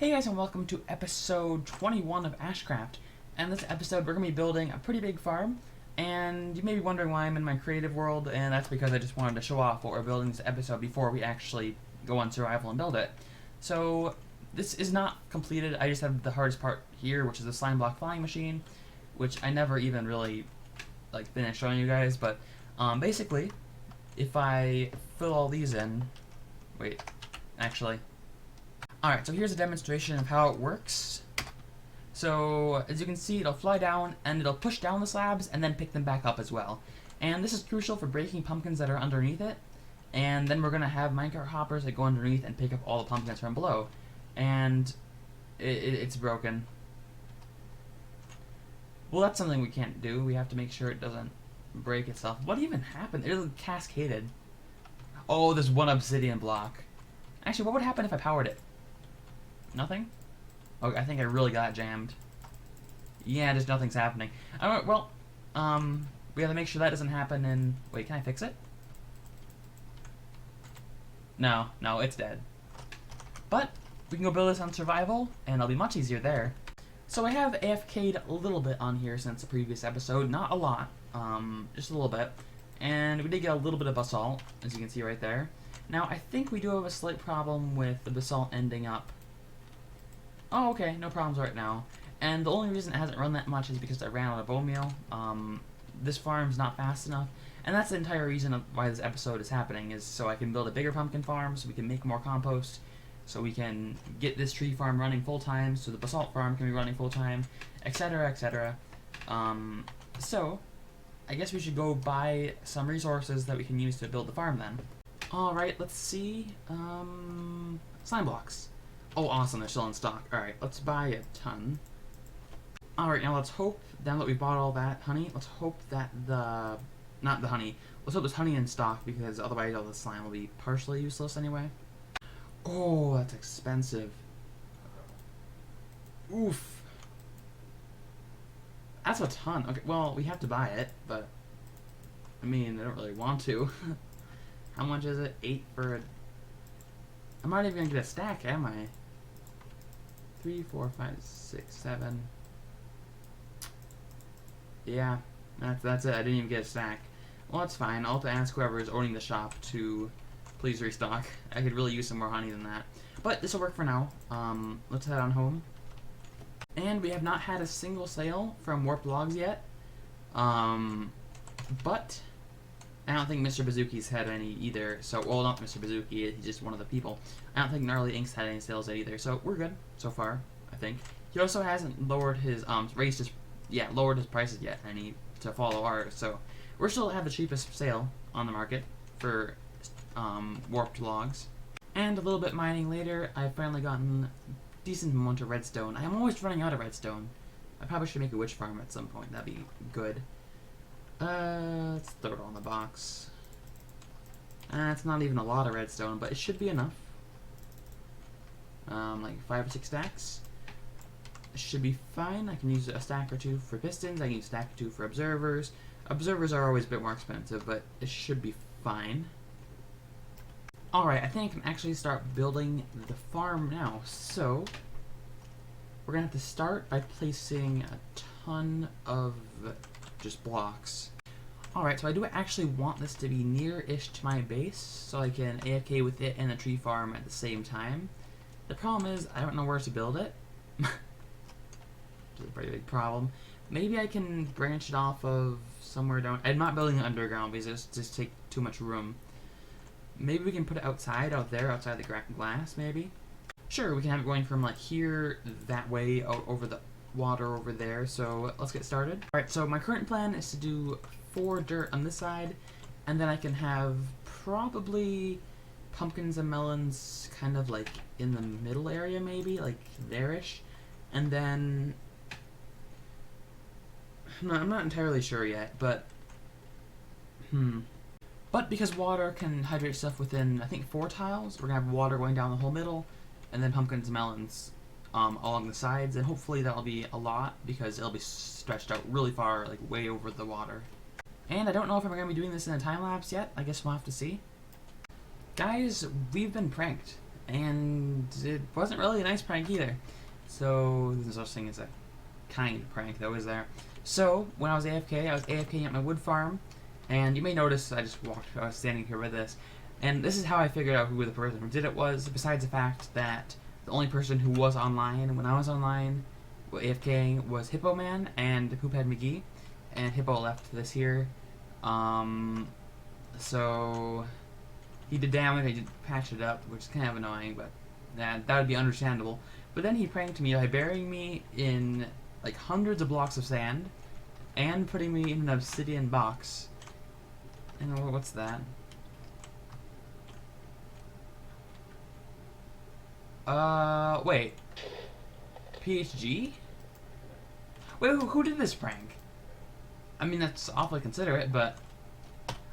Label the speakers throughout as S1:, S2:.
S1: Hey guys, and welcome to episode 21 of Ashcroft. And this episode we're going to be building a pretty big farm, and you may be wondering why I'm in my creative world, and that's because I just wanted to show off what we're building this episode before we actually go on survival and build it. So this is not completed. I just have the hardest part here, which is the slime block flying machine, which I never even really finished showing you guys, but basically if I fill all these in, Alright, so here's a demonstration of how it works. So, as you can see, it'll fly down, and it'll push down the slabs, and then pick them back up as well. And this is crucial for breaking pumpkins that are underneath it. And then we're going to have minecart hoppers that go underneath and pick up all the pumpkins from below. And it's broken. Well, that's something we can't do. We have to make sure it doesn't break itself. What even happened? It cascaded. Oh, there's one obsidian block. Actually, what would happen if I powered it? Nothing? Oh, I think I really got jammed. Yeah, just nothing's happening. Alright, well, we gotta make sure that doesn't happen and... Wait, can I fix it? No, it's dead. But, we can go build this on survival, and it'll be much easier there. So I have AFK'd a little bit on here since the previous episode. Not a lot, just a little bit. And we did get a little bit of basalt, as you can see right there. Now, I think we do have a slight problem with the basalt ending up. Oh, okay, no problems right now. And the only reason it hasn't run that much is because I ran out of bone meal. This farm's not fast enough, and that's the entire reason of why this episode is happening, is so I can build a bigger pumpkin farm, so we can make more compost, so we can get this tree farm running full-time, so the basalt farm can be running full-time, etc., etc. So, I guess we should go buy some resources that we can use to build the farm then. Alright, let's see. Slime blocks. Oh, awesome, they're still in stock. Alright, let's buy a ton. Alright, now let's hope, now that we bought all that honey, let's hope that not the honey, let's hope there's honey in stock, because otherwise all the slime will be partially useless anyway. Oh, that's expensive. Oof. That's a ton. Okay, well, we have to buy it, but, I mean, I don't really want to. How much is it? 8 for a... I'm not even gonna get a stack, am I? 3, 4, 5, 6, 7. Yeah, that's it. I didn't even get a stack. Well, that's fine. I'll have to ask whoever is owning the shop to please restock. I could really use some more honey than that. But this will work for now. Let's head on home. And we have not had a single sale from Warped Logs yet. But I don't think Mr. Bazooki's had any either. So, well, not Mr. Bazooki, he's just one of the people. I don't think Gnarly Ink's had any sales yet either. So, we're good so far, I think. He also hasn't lowered his, lowered his prices yet, any to follow ours. So, we're still have the cheapest sale on the market for Warped Logs. And a little bit mining later, I've finally gotten a decent amount of redstone. I'm always running out of redstone. I probably should make a witch farm at some point. That'd be good. Let's throw it on the box. It's not even a lot of redstone, but it should be enough. Like 5 or 6 stacks. It should be fine. I can use a stack or 2 for pistons. I can use a stack or 2 for observers. Observers are always a bit more expensive, but it should be fine. Alright, I think I can actually start building the farm now. So, we're going to have to start by placing a ton of just blocks. Alright, so I do actually want this to be near-ish to my base, so I can AFK with it and the tree farm at the same time. The problem is, I don't know where to build it. Which is a pretty big problem. Maybe I can branch it off of somewhere down... I'm not building it underground because it just take too much room. Maybe we can put it outside, out the glass, maybe? Sure, we can have it going from, like, here, that way, out over the water over there, so let's get started. Alright, so my current plan is to do 4 dirt on this side, and then I can have probably pumpkins and melons kind of like in the middle area, maybe, like there-ish, and then... No, I'm not entirely sure yet, but... But because water can hydrate stuff within, I think, 4 tiles, we're going to have water going down the whole middle, and then pumpkins and melons along the sides, and hopefully that'll be a lot, because it'll be stretched out really far, like way over the water. And I don't know if I'm going to be doing this in a time-lapse yet. I guess we'll have to see. Guys, we've been pranked. and it wasn't really a nice prank either. So there's no such thing as a kind prank that was there. So when I was AFK, I was AFKing at my wood farm, and you may notice I was standing here with this, and this is how I figured out who the person who did it was, besides the fact that the only person who was online when I was online AFKing was Hippo Man and Poophead McGee, and Hippo left this here. So he did damage, I did patch it up, which is kind of annoying, but that would be understandable. But then he pranked me by burying me in like hundreds of blocks of sand and putting me in an obsidian box. And what's that? Wait. PHG? Wait, who did this prank? I mean, that's awfully considerate, but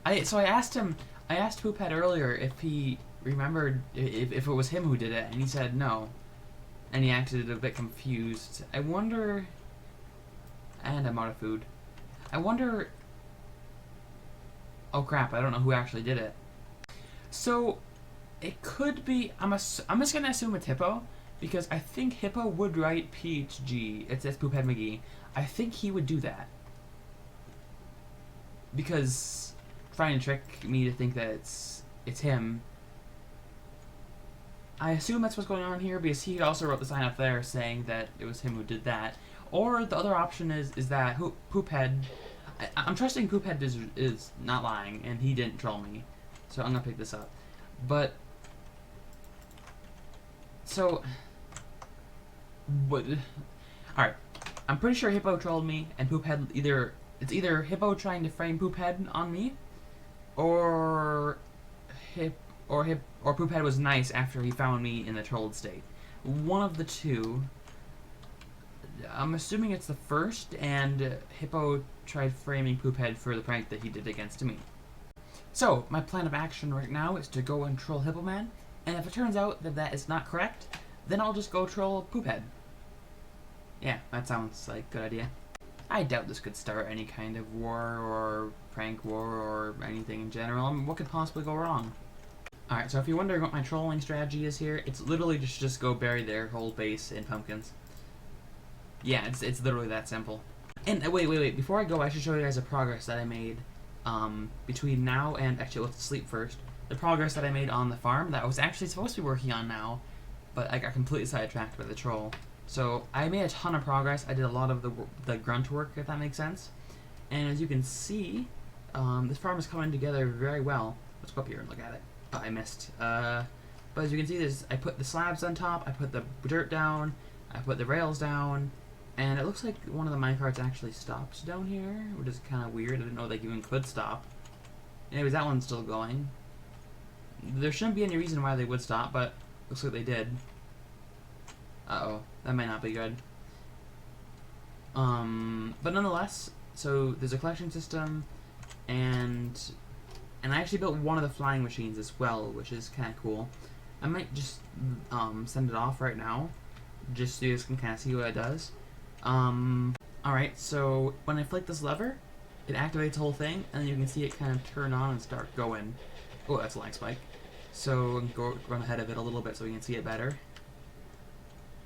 S1: I asked Poophead earlier if he remembered if it was him who did it, and he said no. And he acted a bit confused. I wonder... And I'm out of food. I wonder... Oh crap, I don't know who actually did it. So, it could be... I'm just gonna assume it's Hippo, because I think Hippo would write PHG. It's Poophead McGee. I think he would do that. Because trying to trick me to think that it's him. I assume that's what's going on here, because he also wrote the sign up there saying that it was him who did that. Or the other option is that Poophead... I'm trusting Poophead is not lying, and he didn't troll me. So I'm gonna pick this up. But... So... What... Alright. I'm pretty sure Hippo trolled me, and Poophead either... It's either Hippo trying to frame Poophead on me, or Poophead was nice after he found me in the trolled state. One of the two. I'm assuming it's the first, and Hippo tried framing Poophead for the prank that he did against me. So, my plan of action right now is to go and troll Hippo Man, and if it turns out that that is not correct, then I'll just go troll Poophead. Yeah, that sounds like a good idea. I doubt this could start any kind of war or prank war or anything in general. I mean, what could possibly go wrong? Alright, so if you're wondering what my trolling strategy is here, it's literally just go bury their whole base in pumpkins. Yeah, it's literally that simple. And wait, before I go, I should show you guys the progress that I made between now and... Actually, let's sleep first. The progress that I made on the farm that I was actually supposed to be working on now, but I got completely sidetracked by the troll. So I made a ton of progress. I did a lot of the grunt work, if that makes sense. And as you can see, this farm is coming together very well. Let's go up here and look at it. Oh, I missed. But as you can see, I put the slabs on top, I put the dirt down, I put the rails down, and it looks like one of the minecarts actually stops down here, which is kind of weird. I didn't know they even could stop. Anyways, that one's still going. There shouldn't be any reason why they would stop, but looks like they did. Uh-oh, that might not be good. But nonetheless, so there's a collection system, and I actually built one of the flying machines as well, which is kind of cool. I might just send it off right now, just so you guys can kind of see what it does. Alright, so when I flick this lever, it activates the whole thing, and then you can see it kind of turn on and start going. Oh, that's a lag spike. So go run ahead of it a little bit so we can see it better.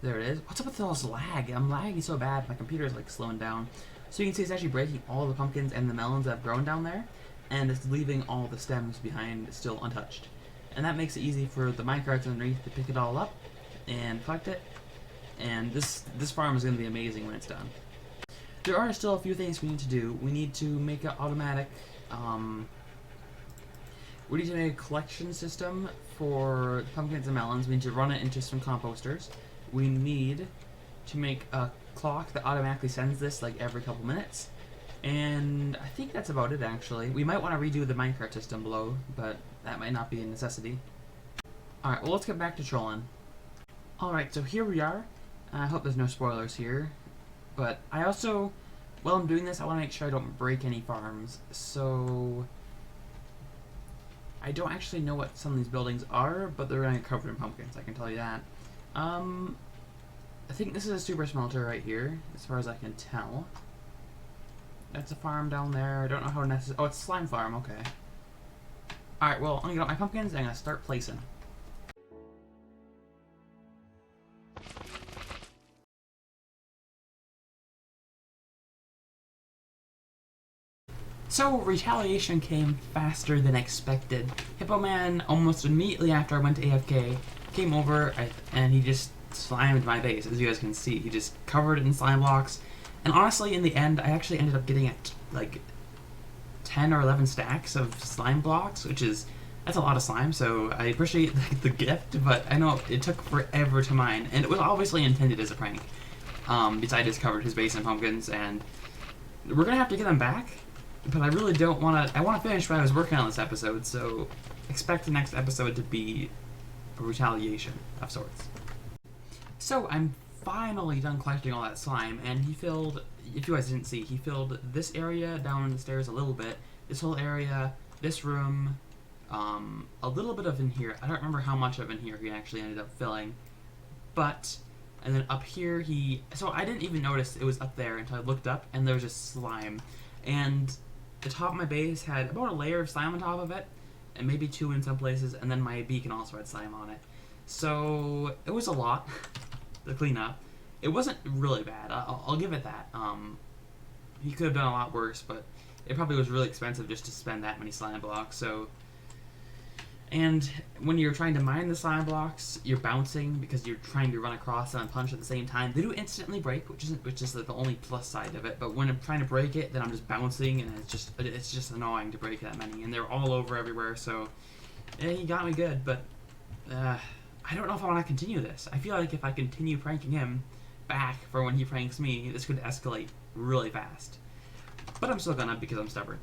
S1: There it is. What's up with all this lag? I'm lagging so bad. My computer is like slowing down. So you can see it's actually breaking all the pumpkins and the melons that have grown down there, and it's leaving all the stems behind still untouched. And that makes it easy for the minecarts underneath to pick it all up and collect it. And this farm is going to be amazing when it's done. There are still a few things we need to do. We need to make an automatic... we need to make a collection system for pumpkins and melons. We need to run it into some composters. We need to make a clock that automatically sends this like every couple minutes. And I think that's about it, actually. We might want to redo the minecart system below, but that might not be a necessity. Alright, well, let's get back to trolling. Alright, so here we are. I hope there's no spoilers here. But I also, while I'm doing this, I want to make sure I don't break any farms. So I don't actually know what some of these buildings are, but they're going to be covered in pumpkins, I can tell you that. I think this is a super smelter right here, as far as I can tell. That's a farm down there. I don't know how necessary. Oh, it's a slime farm. Okay. Alright, well, I'm going to get out my pumpkins and I'm going to start placing. So, retaliation came faster than expected. Hippo Man, almost immediately after I went to AFK, came over and he just slimed my base, as you guys can see. He just covered it in slime blocks. And honestly, in the end, I actually ended up getting like 10 or 11 stacks of slime blocks, that's a lot of slime, so I appreciate the gift, but I know it took forever to mine, and it was obviously intended as a prank. Besides, I just covered his base in pumpkins, and we're gonna have to get them back. But I really don't want to. I want to finish what I was working on this episode, so expect the next episode to be a retaliation of sorts. So I'm finally done collecting all that slime, and he filled. If you guys didn't see, he filled this area down the stairs a little bit, this whole area, this room, a little bit of in here. I don't remember how much of in here he actually ended up filling, but. And then up here, so I didn't even notice it was up there until I looked up, and there was just slime. And the top of my base had about a layer of slime on top of it, and maybe 2 in some places, and then my beacon also had slime on it. So it was a lot to clean up. It wasn't really bad, I'll give it that. He could have done a lot worse, but it probably was really expensive just to spend that many slime blocks, so... And when you're trying to mine the slime blocks, you're bouncing because you're trying to run across them and punch at the same time. They do instantly break, which is like the only plus side of it. But when I'm trying to break it, then I'm just bouncing, and it's just annoying to break that many. And they're all over everywhere. So yeah, he got me good, but I don't know if I want to continue this. I feel like if I continue pranking him back for when he pranks me, this could escalate really fast. But I'm still gonna because I'm stubborn.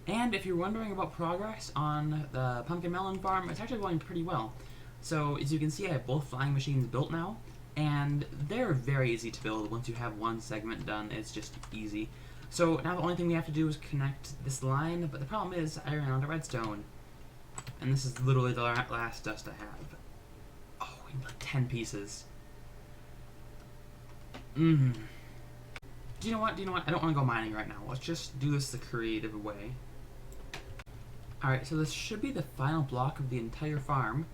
S1: And if you're wondering about progress on the pumpkin melon farm, it's actually going pretty well. So as you can see, I have both flying machines built now, and they're very easy to build. Once you have one segment done, it's just easy. So now the only thing we have to do is connect this line, but the problem is I ran out of redstone. And this is literally the last dust I have. Oh, we need like 10 pieces. Do you know what? I don't want to go mining right now. Let's just do this the creative way. Alright, so this should be the final block of the entire farm,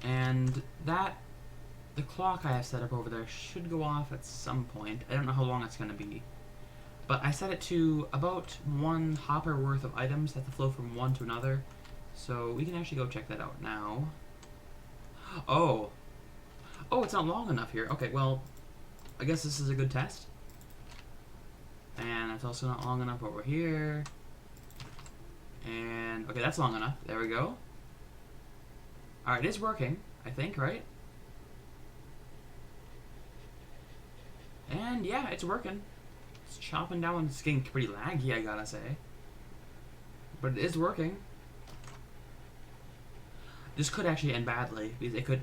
S1: and the clock I have set up over there should go off at some point. I don't know how long it's going to be, but I set it to about 1 hopper worth of items that have to flow from one to another, so we can actually go check that out now. Oh, it's not long enough here. Okay, well, I guess this is a good test. And it's also not long enough over here. And, okay, that's long enough. There we go. Alright, it is working, I think, right? And, yeah, it's working. It's chopping down. It's getting pretty laggy, I gotta say. But it is working. This could actually end badly, because it could...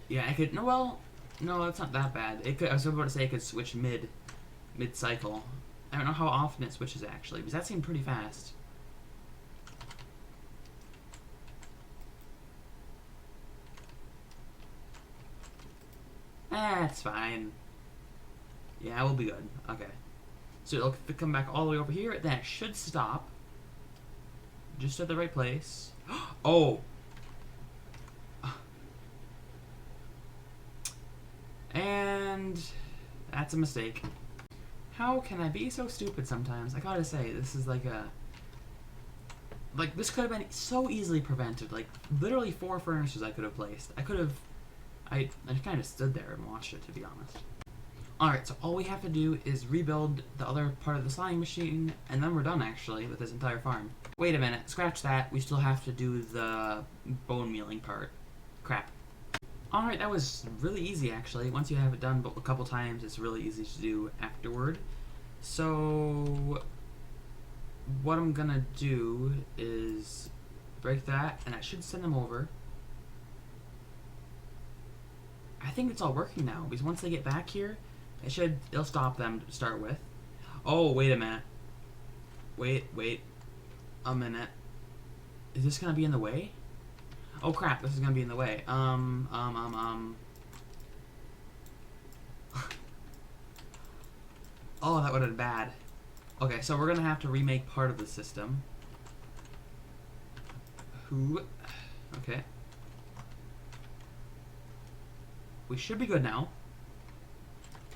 S1: Yeah, it could... No, well... No, it's not that bad. It could... I was about to say it could switch mid-cycle. I don't know how often it switches, actually, because that seemed pretty fast. That's fine. Yeah, we'll be good. Okay. So it'll come back all the way over here. Then it should stop. Just at the right place. Oh! And... that's a mistake. How can I be so stupid sometimes? I gotta say, this is like a... Like, this could have been so easily prevented. Like, literally 4 furnaces I could have placed. I could have... I kind of stood there and watched it, to be honest. Alright, so all we have to do is rebuild the other part of the slime machine, and then we're done, actually, with this entire farm. Wait a minute, scratch that. We still have to do the bone mealing part. Crap. Alright, that was really easy, actually. Once you have it done a couple times, it's really easy to do afterward. So... what I'm gonna do is break that, and I should send them over. I think it's all working now, because once they get back here, it'll stop them to start with. Oh, wait a minute. Wait a minute. Is this gonna be in the way? Oh crap, this is gonna be in the way. Oh, that would have been bad. Okay, so we're gonna have to remake part of the system. Okay. We should be good now.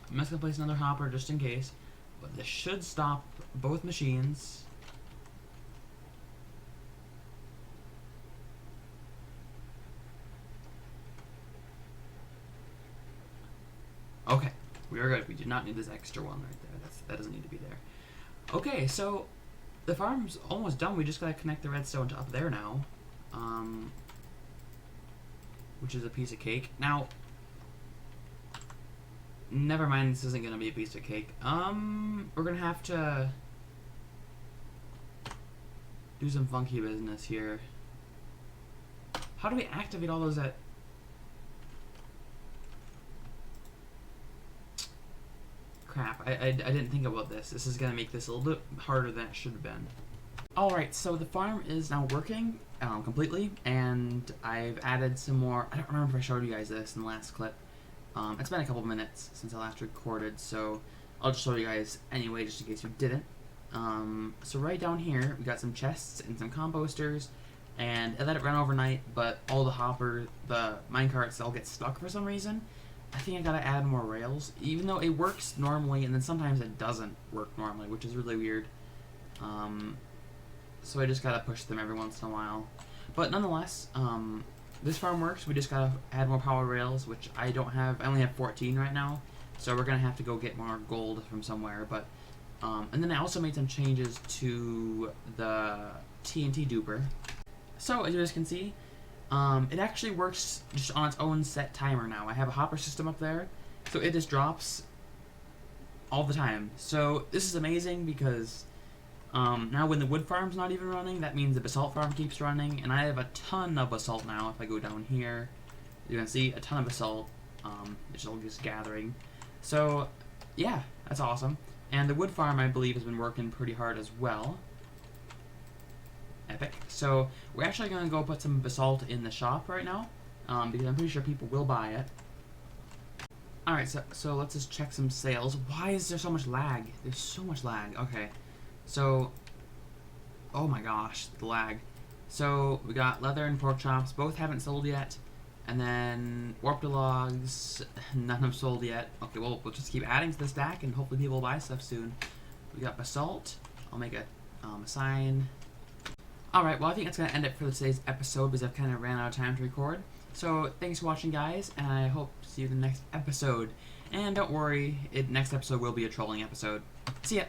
S1: I'm just gonna place another hopper just in case, but this should stop both machines. Okay, we are good. We do not need this extra one right there. That doesn't need to be there. Okay, so the farm's almost done. We just gotta connect the redstone to up there now, which is a piece of cake. Now, never mind. This isn't gonna be a piece of cake. We're gonna have to do some funky business here. How do we activate all those at... Crap, I didn't think about this. This is going to make this a little bit harder than it should have been. Alright, so the farm is now working completely, and I've added some more... I don't remember if I showed you guys this in the last clip. It's been a couple minutes since I last recorded, so I'll just show you guys anyway, just in case you didn't. So right down here, we got some chests and some composters, and I let it run overnight, but all the minecarts all get stuck for some reason. I think I gotta add more rails, even though it works normally, and then sometimes it doesn't work normally, which is really weird. So I just gotta push them every once in a while. But nonetheless, this farm works. We just gotta add more power rails, which I don't have. I only have 14 right now, so we're gonna have to go get more gold from somewhere. But and then I also made some changes to the TNT duper. So as you guys can see, it actually works just on its own set timer now. I have a hopper system up there, so it just drops all the time. So this is amazing because now when the wood farm's not even running, that means the basalt farm keeps running, and I have a ton of basalt now. If I go down here, you can see a ton of basalt. It's all just gathering. So yeah, that's awesome. And the wood farm, I believe, has been working pretty hard as well. Epic. So we're actually going to go put some basalt in the shop right now, because I'm pretty sure people will buy it. Alright, so let's just check some sales. Why is there so much lag? There's so much lag. Okay. So, oh my gosh, the lag. So we got leather and pork chops. Both haven't sold yet. And then warped logs, none have sold yet. Okay, well, we'll just keep adding to the stack, and hopefully people will buy stuff soon. We got basalt. I'll make a sign. Alright, well, I think that's going to end it for today's episode, because I've kind of ran out of time to record. So, thanks for watching, guys, and I hope to see you in the next episode. And don't worry, next episode will be a trolling episode. See ya!